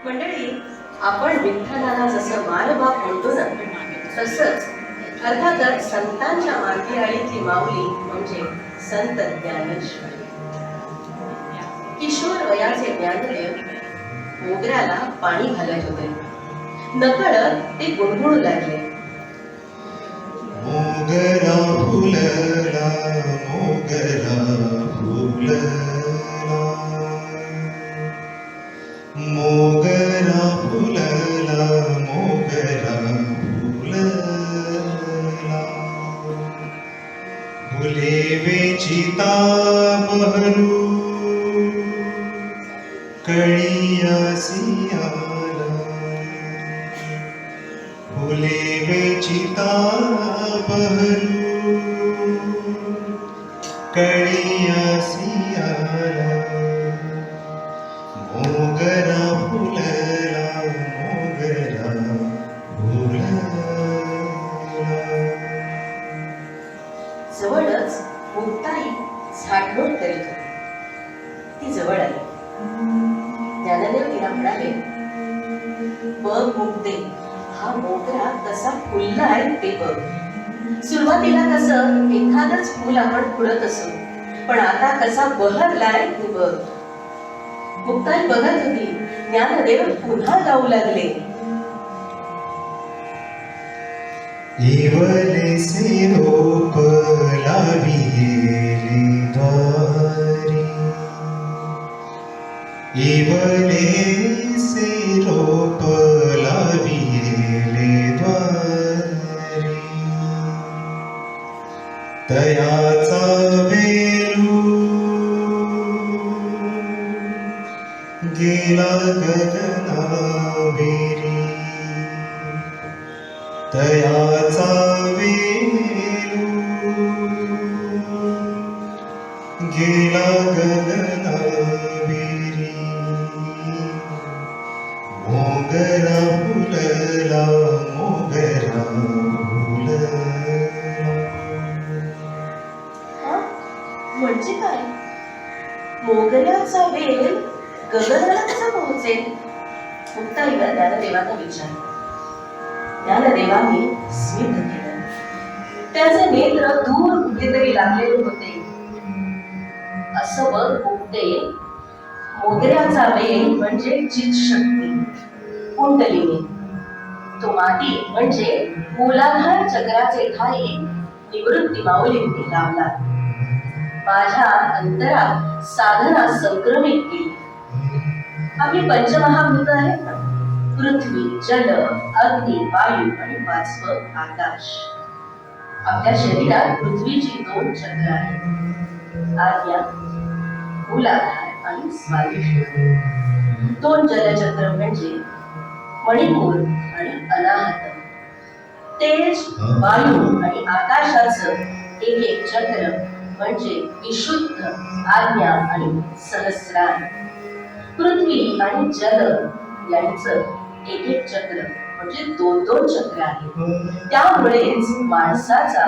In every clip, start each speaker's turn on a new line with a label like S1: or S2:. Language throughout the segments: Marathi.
S1: मंडळी, आपण विठ्ठलाला जसं मायबाप म्हणतो ना, तसंच अर्थातच संतांच्या माथेआळीतली माऊली म्हणजे संत ज्ञानेश्वर. किशोर वयाचे ज्ञानदेव मोगऱ्याला पाणी घालत होते. नकळत ते गुणगुणू लागले.
S2: मोगरा फुलला, मोगरा फुलला, मोगरा फुलला, मोगरा फुलला, फुले वेचिता बहरू, कळियासी आला, फुले वेचिता बहरू, कळियासी आला, मोगरा फुलला, मोगरा फुलला.
S1: जवळच मुक्ताई झाडलोट करीत होती. ती जवळ आली. ज्ञानदेव तिला म्हणाले, बघ मुक्ते, हा मोगरा कसा फुललाय ते बघ. सुरुवातीला कसं एखादंच फुल आपण फुलत असो, पण आता कसा बहरलाय ते बघ. मुक्ताई बघत होती. ज्ञानदेव पुन्हा गाऊ लागले.
S2: इवलेसे रोप लाविले द्वारी, इवलेसे रोप लाविले द्वारी, तयाचा वेलू गेला गगनावेरी, तयाचा वेलू गेला गगनावेरी, मोगरा फुलला, मोगरा फुलला.
S1: म्हणजे काय? मोगऱ्याचा वेल गगनाला कसा पोहोचेल? मुक्ताईला ज्ञानदेवाने विचारले. ज्ञानदेवांनी स्मित केलं. त्याचे नेत्र दूर कुठेतरी लागलेले होते. असं बघ मुक्ते, मोगऱ्याचा वेल म्हणजे चितशक्ती, कुंडलिनी. तो माती म्हणजे मूलाधार चक्राचे ठाई निवृत्ती माऊलींनी लावला. माझ्या अंतरात साधना संक्रमित केली. आपली पंचमहाभूत आहेत ना, पृथ्वी, जल, अग्नी, वायू आणि पाचवं आकाश. आपल्या शरीरात पृथ्वीची 2 चक्र आहेत, आज्ञा, मूलाधार आणि स्वादिष्ट. 2 जलचक्र म्हणजे मणिपूर आणि अनाहत. तेज, वायू आणि आकाशाचं एक चक्र म्हणजे विशुद्ध, आज्ञा आणि सहस्रार. पृथ्वी आणि जल यांचं एक चक्र म्हणजे 2 चक्र आहे. त्यामुळेच माणसाचा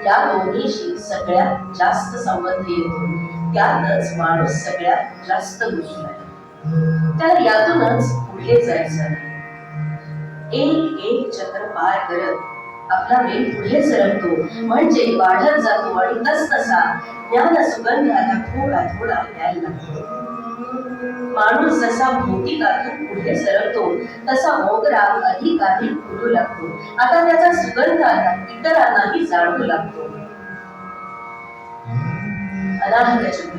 S1: या दोन्हीशी सगळ्यात जास्त संबंध येतो. त्यातच माणूस सगळ्यात जास्त गुंतलाय. त्याला यातूनच पुढे जायचं आहे. एक चक्र पार करत आपला वेग पुढे सरकतो, म्हणजे वाढत जातो आणि तसतसा ज्ञान सुगंध आता थोडा थोडा यायला लागतो. माणूस जसा भौतिकातून पुढे सरकतो तसा मोगरा अधिकाधिक फुलू लागतो. आता त्याचा सुगंध आता इतरांनाही जाणवू लागतो. अनाहत चक्र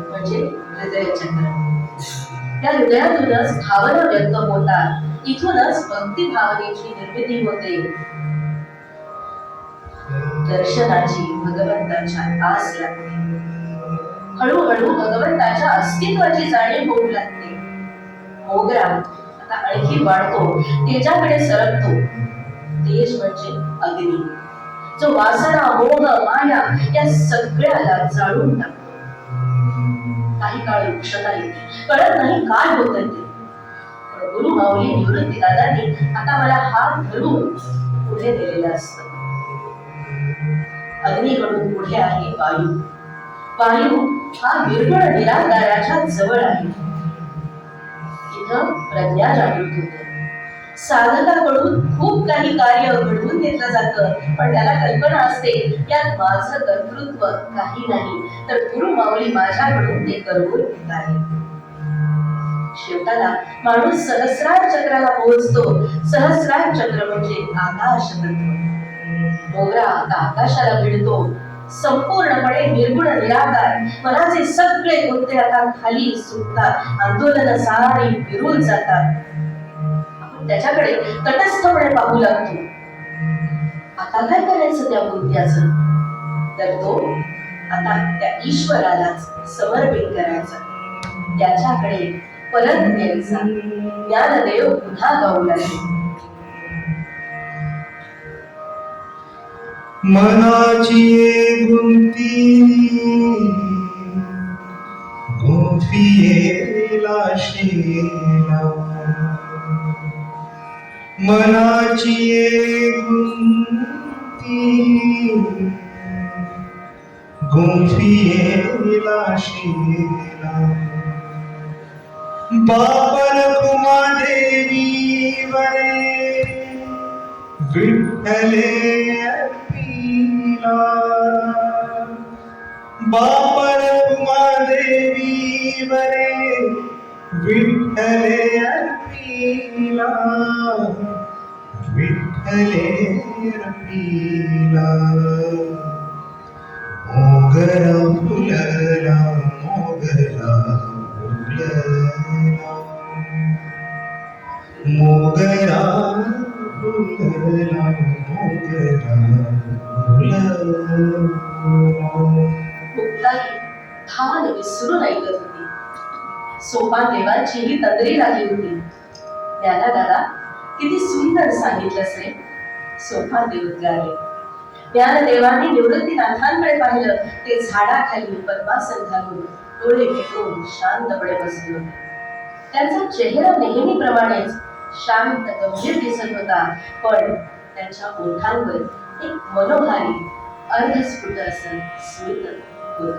S1: म्हणजे हृदय चक्र. त्या हृदयातूनच भावना व्यक्त होतात. इथूनच भक्ती भावनेची निर्मिती होते. दर्शनाची भगवंताच्या आस लागते. हळूहळू भगवंताच्या अस्तित्वाची जाणीव होऊ लागते. मोगरा आता आणखी वाढतो, तेजाकडे सरकतो. तेज म्हणजे अग्नी, जो वासना, मोह, माया या सगळ्याला जाळून टाकतो. काही काळ रुक्षता येते, कळत नाही काय होत ते. गुरु माऊली निवृत्ती दादांनी आता मला हात धरून पुढे नेलेलं असतं. अग्नीकडून पुढे आहे वायू. वायू हा निर्गुण निराकाराच्या जवळ आहे. तिथं प्रज्ञा जागृत होते. साधकाकडून खूप काही कार्य घडवून घेतलं जातं, पण त्याला कल्पना असते यात माझं कर्तृत्व काही नाही, तर गुरु माऊली माझ्याकडून ते करून घेत आहे. शेवटाला माणूस सहस्रार चक्राला पोहोचतो. सहस्रार चक्र म्हणजे आकाश तत्व. मोगरा आता आकाशाला भिडतो, संपूर्णपणे निर्गुण निराकार. मनाचे सगळे गुंते आता खाली सुटतात, आंदोलन सारी फिरून जातात. आपण त्याच्याकडे तटस्थपणे पाहू लागतो. आता काय करायचं त्या गुंत्याचं? तर तो आता त्या ईश्वरालाच समर्पित करायचा, त्याच्याकडे परत द्यायचा. ज्ञानदेव पुन्हा गाऊ लागले.
S2: मनाची गुंती गुंफियेला शेला, मनाची गुंती गुंफियेला शेला. बाबल कुमादेवी वरे विठ्ठले अर्पिला, बाबल कुमादेवी वरे विठ्ठले अर्पिला, विठ्ठले अर्पिला. मोगरा फुलला, मोगरा फुलला, मोगरा फुलला, मोगरा फुलला.
S1: मुक्ताई ठाण विसरून ऐकत होती. सोपान देवांचीही तंद्री लागली होती. दादा किती सुंदर सांगितलंस रे, सोपान देव उद्गारले. ज्ञानदेवांनी निवृत्तीनाथांकडे पाहिलं. ते झाडाखाली पद्मासन घालून डोळे मिटून शांतपणे बसले होते. त्यांचा चेहरा नेहमीप्रमाणेच शांत गंभीर दिसत होता, पण त्यांच्या ओठांवर एक मनोहारी अर्धस्फुट असं स्मित होतं.